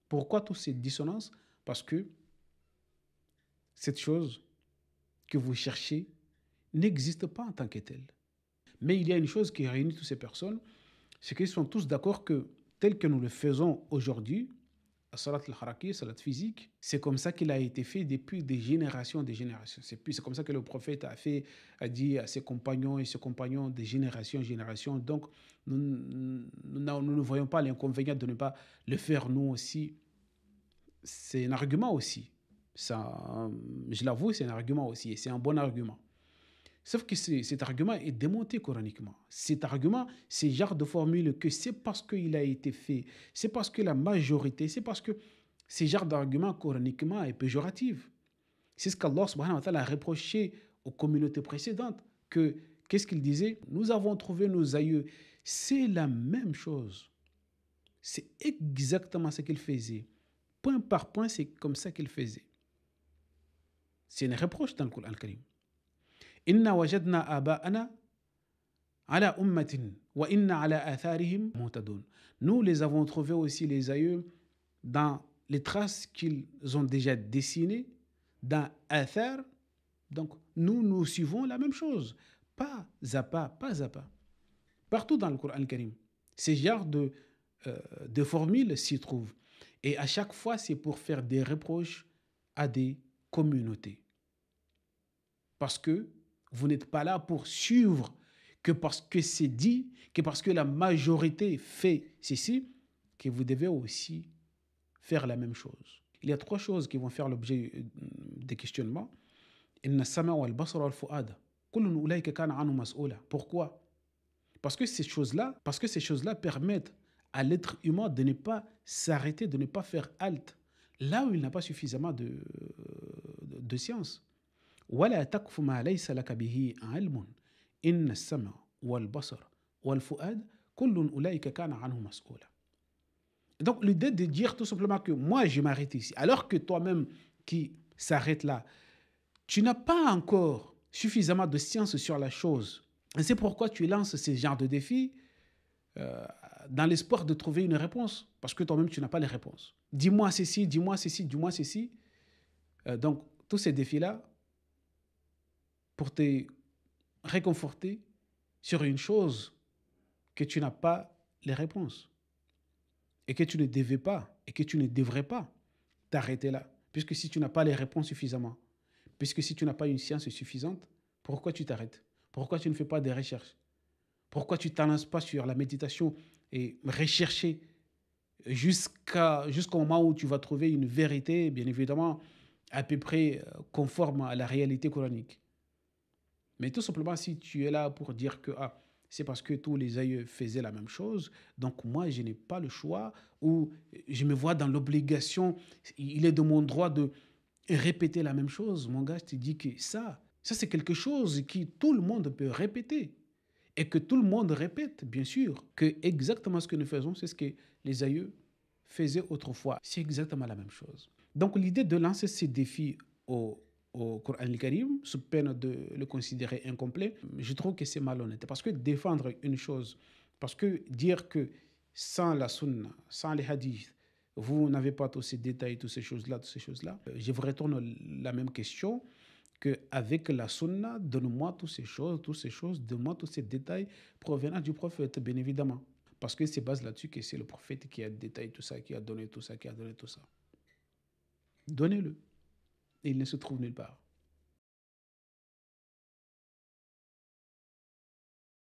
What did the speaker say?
Pourquoi toutes ces dissonances? Parce que cette chose que vous cherchez n'existe pas en tant que telle. Mais il y a une chose qui réunit toutes ces personnes, c'est qu'ils sont tous d'accord que tel que nous le faisons aujourd'hui, Salat al-Haraki, Salat physique, c'est comme ça qu'il a été fait depuis des générations, des générations. C'est comme ça que le prophète a dit à ses compagnons et ses compagnons de génération en génération. Donc, nous ne voyons pas l'inconvénient de ne pas le faire nous aussi. C'est un argument aussi. Ça, je l'avoue, c'est un argument aussi. Et c'est un bon argument. Sauf que cet argument est démonté coraniquement. Cet argument, c'est genre de formule que c'est parce qu'il a été fait, c'est parce que la majorité, c'est parce que ce genre d'argument coraniquement est péjoratif. C'est ce qu'Allah subhanahu wa ta'ala a reproché aux communautés précédentes. Qu'est-ce qu'il disait? Nous avons trouvé nos aïeux. C'est la même chose. C'est exactement ce qu'il faisait. Point par point, c'est comme ça qu'il faisait. C'est une reproche dans le Coran al-Karim. Inna wajadna aba'ana ala ummatin wa inna ala atharihim muhtadun. Nous les avons trouvés aussi les aïeux dans les traces qu'ils ont déjà dessinées dans athar. Donc nous suivons la même chose, pas à pas, pas à pas. Partout dans le Coran al-Karim, ces genres de formules s'y trouvent. Et à chaque fois, c'est pour faire des reproches à des communautés. Parce que vous n'êtes pas là pour suivre que parce que c'est dit, que parce que la majorité fait ceci, que vous devez aussi faire la même chose. Il y a trois choses qui vont faire l'objet des questionnements. Pourquoi? Parce que ces choses-là permettent à l'être humain de ne pas s'arrêter, de ne pas faire halte, là où il n'a pas suffisamment de science. ولا تقف ما ليس لك به علم إن السمع والبصر والفؤاد كل أولئك كان عنه مسؤولا. Donc l'idée de dire tout simplement que moi je m'arrête ici, alors que toi-même qui s'arrête là, tu n'as pas encore suffisamment de science sur la chose. Et c'est pourquoi tu lances ce genre de défi dans l'espoir de trouver une réponse, parce que toi-même tu n'as pas les réponses. Dis-moi ceci, dis-moi ceci, dis-moi ceci. Donc tous ces défis-là, pour te réconforter sur une chose que tu n'as pas les réponses et que tu ne devais pas et que tu ne devrais pas t'arrêter là. Puisque si tu n'as pas les réponses suffisamment, puisque si tu n'as pas une science suffisante, pourquoi tu t'arrêtes? Pourquoi tu ne fais pas des recherches? Pourquoi tu ne t'avances pas sur la méditation et rechercher jusqu'au moment où tu vas trouver une vérité, bien évidemment, à peu près conforme à la réalité coranique? Mais tout simplement, si tu es là pour dire que c'est parce que tous les aïeux faisaient la même chose, donc moi, je n'ai pas le choix, ou je me vois dans l'obligation, il est de mon droit de répéter la même chose. Mon gars, je te dis que ça c'est quelque chose que tout le monde peut répéter. Et que tout le monde répète, bien sûr, que exactement ce que nous faisons, c'est ce que les aïeux faisaient autrefois. C'est exactement la même chose. Donc l'idée de lancer ces défis au Coran al-Karim, sous peine de le considérer incomplet, je trouve que c'est malhonnête. Parce que défendre une chose, parce que dire que sans la sunna, sans les hadiths, vous n'avez pas tous ces détails, toutes ces choses-là, je vous retourne la même question qu'avec la sunna, donne-moi toutes ces choses, donne-moi tous ces détails provenant du prophète, bien évidemment. Parce que c'est basé là-dessus que c'est le prophète qui a détaillé tout ça, qui a donné tout ça, qui a donné tout ça. Donnez-le. Et il ne se trouve nulle part.